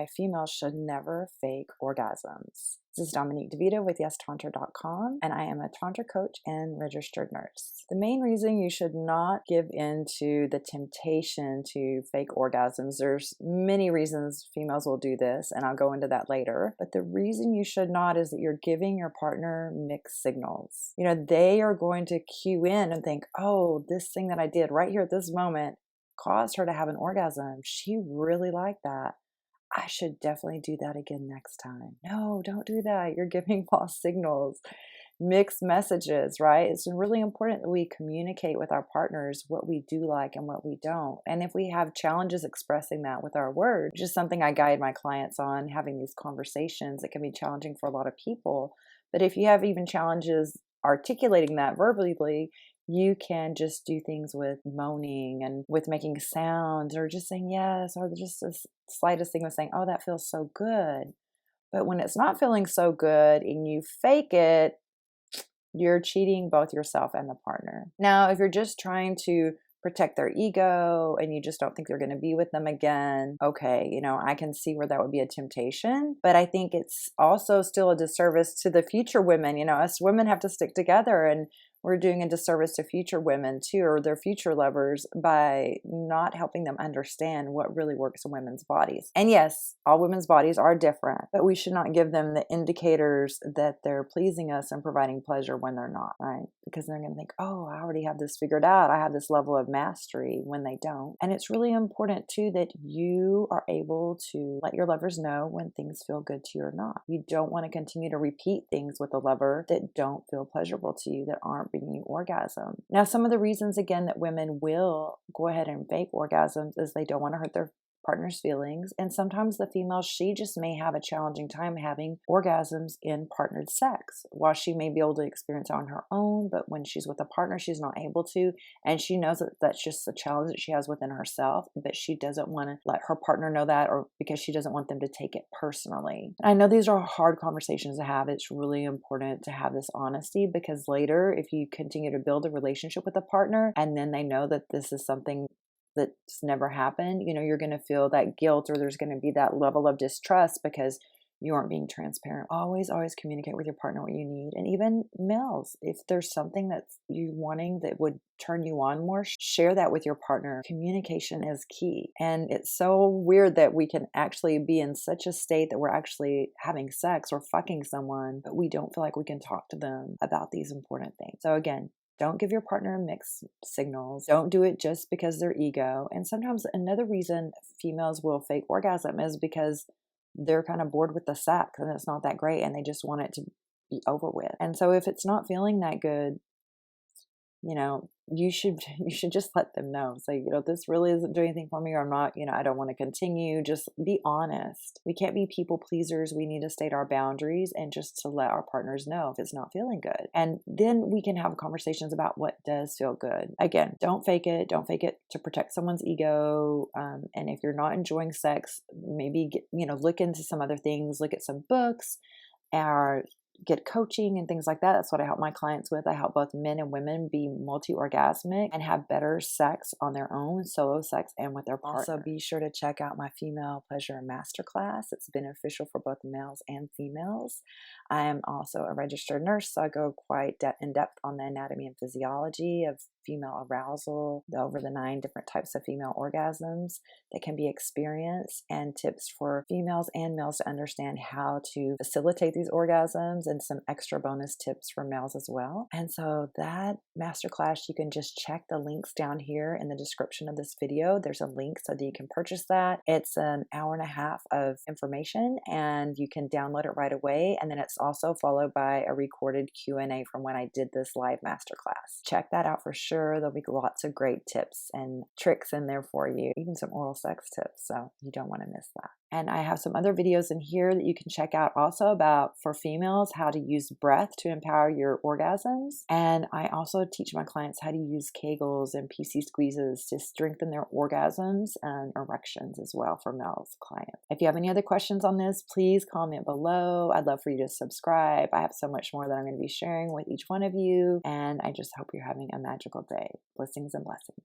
Females should never fake orgasms. This is Dominique D'Vita with YesTantra.com, and I am a Tantra coach and registered nurse. The main reason you should not give in to the temptation to fake orgasms, there's many reasons females will do this, and I'll go into that later. But the reason you should not is that you're giving your partner mixed signals. They are going to cue in and think, oh, this thing that I did right here at this moment caused her to have an orgasm. She really liked that. I should definitely do that again next time. No, don't do that. You're giving false signals, mixed messages, right? It's really important that we communicate with our partners what we do like and what we don't. And if we have challenges expressing that with our words, which is something I guide my clients on, having these conversations, it can be challenging for a lot of people. But if you have even challenges articulating that verbally, you can just do things with moaning and with making sounds or just saying yes, or just the slightest thing of saying, oh, that feels so good. But when it's not feeling so good and you fake it, you're cheating both yourself and the partner. Now, if you're just trying to protect their ego and you just don't think they're going to be with them again, okay, I can see where that would be a temptation. But I think it's also still a disservice to the future women. Us women have to stick together, and we're doing a disservice to future women too, or their future lovers, by not helping them understand what really works in women's bodies. And yes, all women's bodies are different, but we should not give them the indicators that they're pleasing us and providing pleasure when they're not, right? Because they're going to think, oh, I already have this figured out. I have this level of mastery, when they don't. And it's really important too that you are able to let your lovers know when things feel good to you or not. You don't want to continue to repeat things with a lover that don't feel pleasurable to you, that aren't bringing you orgasm. Now, some of the reasons, again, that women will go ahead and fake orgasms is they don't want to hurt their partner's feelings. And sometimes the female, she just may have a challenging time having orgasms in partnered sex. While she may be able to experience it on her own, but when she's with a partner, she's not able to. And she knows that that's just a challenge that she has within herself, but she doesn't want to let her partner know that, or because she doesn't want them to take it personally. I know these are hard conversations to have. It's really important to have this honesty, because later, if you continue to build a relationship with a partner and then they know that this is something that's never happened, you're going to feel that guilt, or there's going to be that level of distrust because you aren't being transparent. Always communicate with your partner what you need. And even males, if there's something that you wanting that would turn you on more, share that with your partner. Communication is key. And it's so weird that we can actually be in such a state that we're actually having sex or fucking someone, but we don't feel like we can talk to them about these important things. So again, don't give your partner mixed signals. Don't do it just because they're ego. And sometimes another reason females will fake orgasm is because they're kind of bored with the sex and it's not that great and they just want it to be over with. And so if it's not feeling that good, you should just let them know. Say, this really isn't doing anything for me, or I'm not, I don't want to continue. Just be honest. We can't be people pleasers. We need to state our boundaries and just to let our partners know if it's not feeling good. And then we can have conversations about what does feel good. Again, don't fake it. Don't fake it to protect someone's ego. And if you're not enjoying sex, maybe look into some other things. Look at some books, or get coaching and things like that. That's what I help my clients with. I help both men and women be multi-orgasmic and have better sex on their own, solo sex, and with their partner. Also, be sure to check out my Female Pleasure Masterclass. It's beneficial for both males and females. I am also a registered nurse, so I go quite in depth on the anatomy and physiology of female arousal, over the 9 different types of female orgasms that can be experienced, and tips for females and males to understand how to facilitate these orgasms, and some extra bonus tips for males as well. And so that masterclass, you can just check the links down here in the description of this video. There's a link so that you can purchase that. It's an hour and a half of information and you can download it right away. And then it's also followed by a recorded Q&A from when I did this live masterclass. Check that out for sure. There'll be lots of great tips and tricks in there for you, even some oral sex tips. So you don't want to miss that. And I have some other videos in here that you can check out also about, for females, how to use breath to empower your orgasms. And I also teach my clients how to use Kegels and PC squeezes to strengthen their orgasms and erections as well for males clients. If you have any other questions on this, please comment below. I'd love for you to subscribe. I have so much more that I'm going to be sharing with each one of you. And I just hope you're having a magical day. Blessings and blessings.